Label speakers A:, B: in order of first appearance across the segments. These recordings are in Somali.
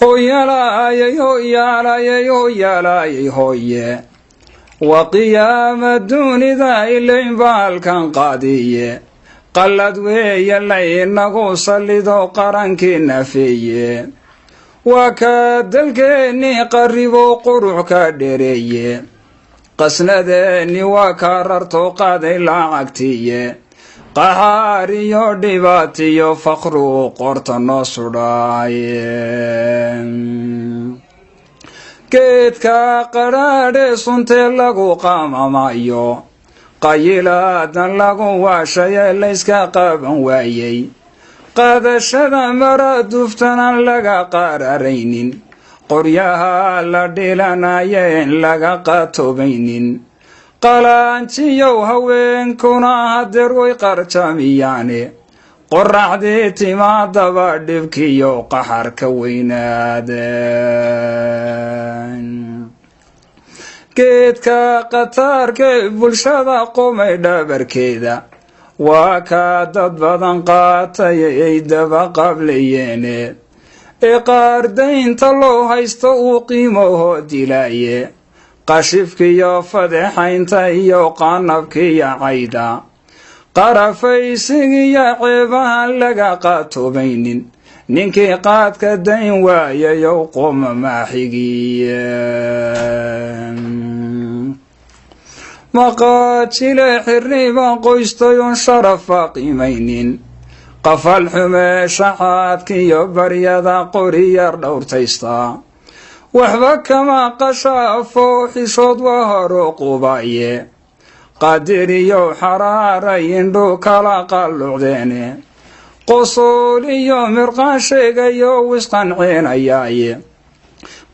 A: hoyalaayay hoyalaayay hoyalaayay hoye wa qiyaama dunida ilayn baalkan qaadiye qallad weeye laynagu sallido qarankii nafeeye waa kaa dalkeennii qarribo qurux ka dhereeye qasnadeennii waa kaa rarto qaaday lacagtiye qaxaariyo dhibaatiyo faqru qorta noo sudhaaye geedka qadhaadhe suntee lagu qaamamayo qayilaadan lagu waashaye layska qaban waayey qaadashada mara duftanan laga qararaynin qoryaha la dhilanayeen laga qatoobaynin qalaanjiyow haweenkuna hadeer way qarjamiyaane qoraxdii timaadaba dhibkiyo qaxarka weynaadeen geedka qataarkee bulshada qumay dhabarkeeda waa kaa dad badan qaatay ay daba qablayeene ee qaardaynta loo haysto uu qiimahoo dilaaye qashifkiyo fadeexaynta iyo qaanabkiyo cayda qarafaysigiyo ceebahan laga qaatoobaynin ninkii qaadka dayn waayayow qoma maaxigiye maqaajile xirniban qoystayon sharafa qiimaynin qafal xume shaxaadkiyo baryada qoriyar dhowrtaysta waxba kama qashaafo xishood waa horo qubaye qaadiriyo xaraaray indhu kala qallucdeene qosool iyo mirqaan sheegayo wisqanceenayaaye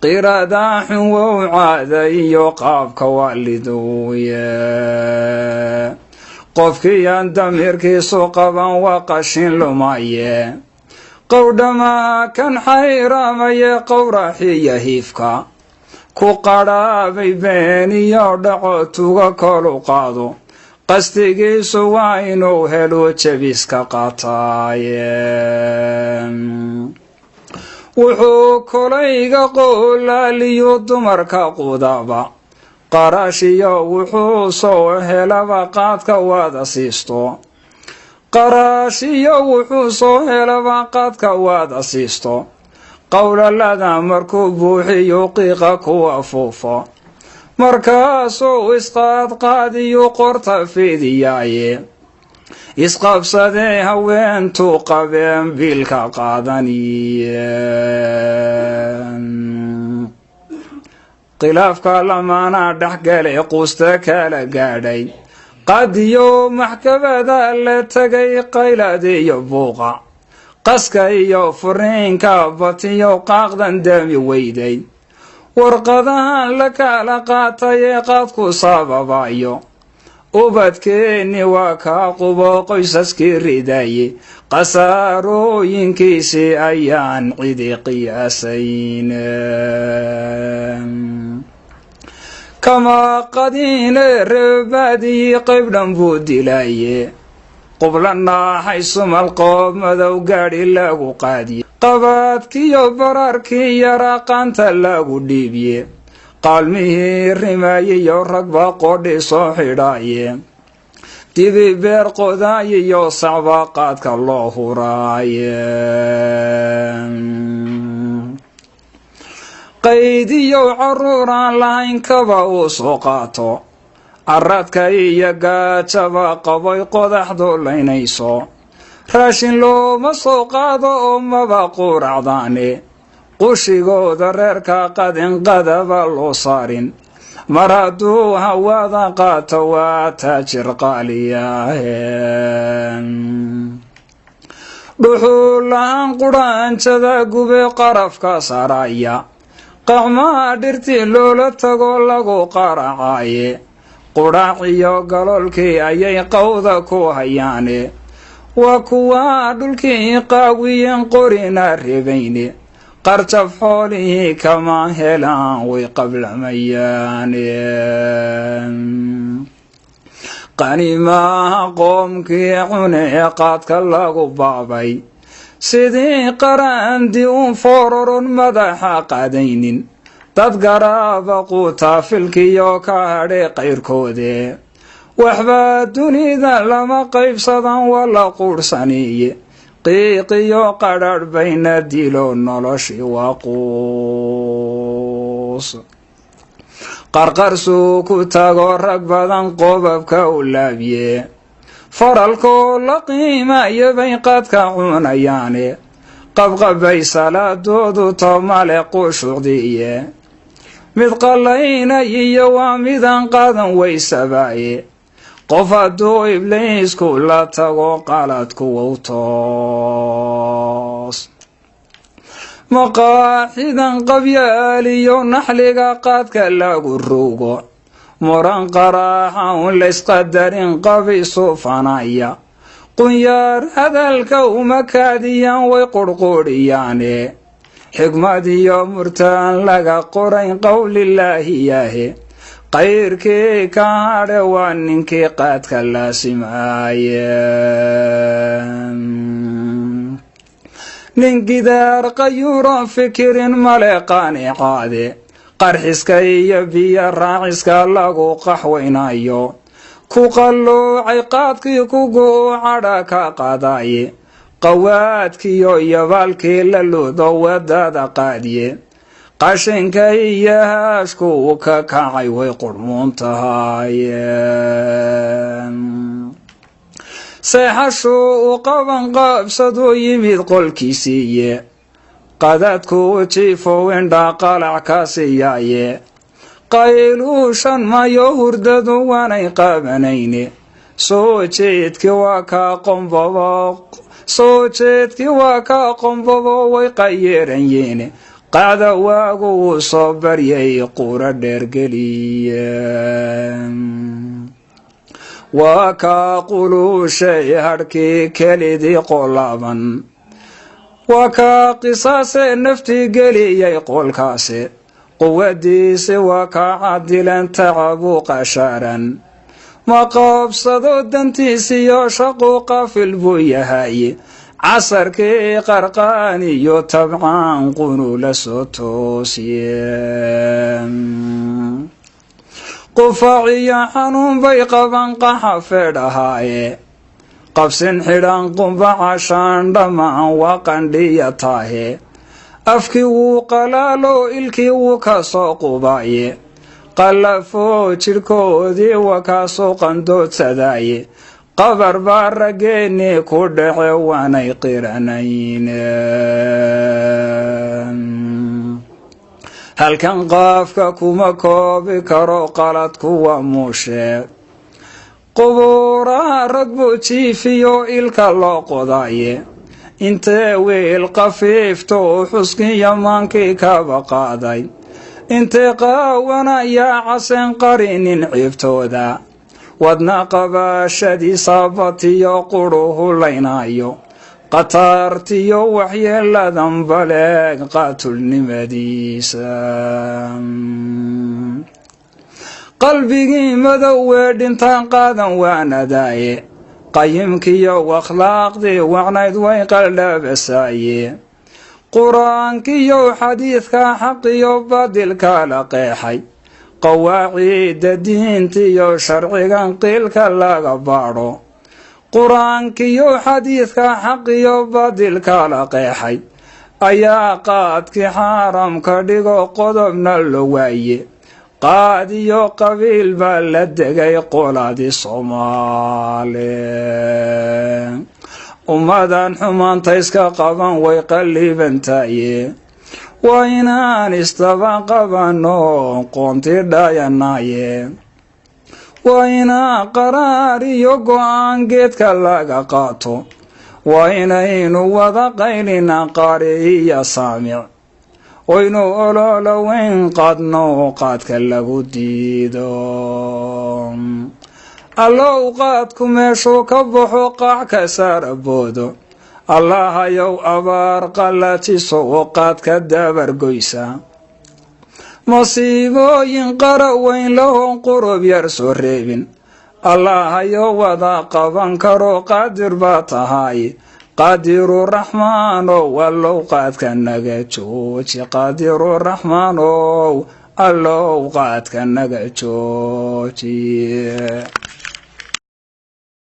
A: qirada xun wow caada iyo qaabka waaliduye qofkiiyan damirkiisu qaban waa qashin lumaye qowdhamaha kan xayramaye qowraxiyo hiifka ku qadhaabay been iyo dhaco tuga kolu qaado qastigiisu waa inuu helo jabiska qaataaye wuxuu kolayga qoolaaliyo dumarka qudaba qarashiyo wuxuu soo helaba qaadka wada siisto qarashiyo wuxuu soo helaba qaadka wada siisto qowlalada markuu buuxiyo qiiqa ku afuufo markaasuu isqaadqaadiyo qorta fiidiyaaye isqabsadee haweentuu qabeen biilka qaadaniye khilaafka lamaana dhexgalay quusta kala gaadhay qadiyo maxkamada la tegay qayladiyo buuqa qaska iyo furiinka batiyo qaaqdan dami weyday warqadahan la kala qaatay ee qaadku sababayo ubadkeenni waa kaa qubo qoysaskii ridaye qasaarooyinkiisii ayaan cidi qiyaasayn kama qadiine reebaadii qaybdhan buu dilaye qublanaaxay sumal qoob madow gaadhi lagu qaadiye qabaadkiyo bararkii yaraa qaanta lagu dhiibye qaalmihii rimayiyo ragba qodhi soo xidhaaye dibi beer qodaayiyo sacba qaadka loo huraaye qaydiyo caruuraan lahayn kaba uu soo qaato caradka iyo gaajaba qabay qodaxdu laynayso raashin looma soo qaado oo maba quracdaane qushigooda reerka qadinqadaba loo saarin mar hadduu hawada qaato waa taajir qaaliyahe dhuxulahaan qudhaanjada gube qarafka saraya qacmaha dhirtii loola tago lagu qaracaaye qudhaac iyo galoolkii ayay qawda ku hayaane waa kuwa dhulkii qaawiyeen qorina reebayne qarjab xoolihii kama helaan way qablamayaan qanimaha qoomkii cune ee qaadka lagu baabay sidii qaraandi uun foororon madaxa qadaynin dad garaaba quutaa filkiyo ka hadhe qayrkoode waxbaa dunida lama qaybsadan wala quursaniye qiiqiyo qadharh bayna dilo noloshii waa quus qarqarsuu ku tago rag badan qobabka u laabye faralkoo la qiimayo bay qadka cunayaane qabqabbay salaadoodu tomale qushucdiiye mid qallaynay iyo waa midan qadan waysabaaye qof hadduu ibliisku la tago qaladku wow toos maqaaxidan qabyaaliyo naxliga qaadka lagu rugo muran qaraaxa un laysqadarin qabi suufanaya qunyaar hadalka uma kaadiyaan way qurqudhiyaane xigmad iyo murtaan laga qorayn qowlilaahi yahe qayrkii ka hadhe waa ninkii qaadka laasimaaye nin gidaar qayuuran fikirin male qaanicaade qarxiska iyo biyo raaciska lagu qaxwaynayo ku qalluucay qaadkii kugu cadha ka qadaye qawaadkiyo yabaalkii la luudo wadada qaadiye qashinka iyo haashku u ka kacay way qurmuun tahaye seexashuu u qaban qaabsaduu yimid qolkiisiiye qadadku jiifow indhaa qalac ka siiyaaye qayluushan mayo hurdadu waanay qabanayne soo jeedkii waa kaa qombobo way qayeeranyeene qacda waagu wuu soo baryay qura dheergeliye waa kaa quluushay hadhkii kelidii qolaaban waa kaa qisaasee naftii geliyay qolkaase quwadiisi waa kaa cadilan tacabuu qashaaran ma qaabsado dantiisiyo shaquu qaafil buu yahaye casarkii qarqaan iyo tabcaan qunu la soo toosiye qufaciyo xanuun bay qaban qaxa feedhahaaye qabsin xidhan qumbacashaan dhammaan waa qandhiya taahe afkii wuu qalaalo ilkii wuu ka soo qubaaye qallafoo jidhkoodii waa kaasoo qandoodsadaye qabar baa raggeennii ku dhace waanay qiranayne halkan qaafka kuma koobi karo qaladku waa muusheeg qubuuraha rag buu jiifiyo ilka loo qodaye intee wiil qafiifto u xuskin yamaankii kaba qaaday intee qaawanayaa caseen qarinin ciibtooda wadna qabaashadiisa batiyo quruhu laynayo qataartiyo waxyeeladan baleeg qaatulnimadiisa qalbigii madowee dhintaan qaadan waanadaaye qayimkiyo akhlaaqdii wacnayd way qaldhaabasaaye qur-aankiyo xadiidka xaqiyo baadilka la qeexay qawaaciida diintiyo sharcigan qiilka laga baadho qur-aankiyo xadiidka xaqiyo baadilka la qeexay ayaa qaadkii xaaramka dhigo qodobna lo waaye qaad iyo qabiil baa la degay qoladii soomaali ummadan xumaanta iska qaban way qallibantaye waa inaan istaba qabanno qoonti dhayanaye waa inaan qaraar iyo go-aan geedka laga qaato waa inaynu wada qaylina qaari iyo saamic waynu ololoweyn qaadno qaadka lagu diido allow qaadku meeshuu ka baxo qaac ka saara boodo allahayow abaar qallajiso oo qaadka dabargoysa masiibooyin qara weyn lahoon qurub yar soo reebin allahayow wada qaban karo qaadir baa tahay qaadiru raxmaanow allow qaadka naga jooji qaadiru raxmaanow allow qaadka naga jooji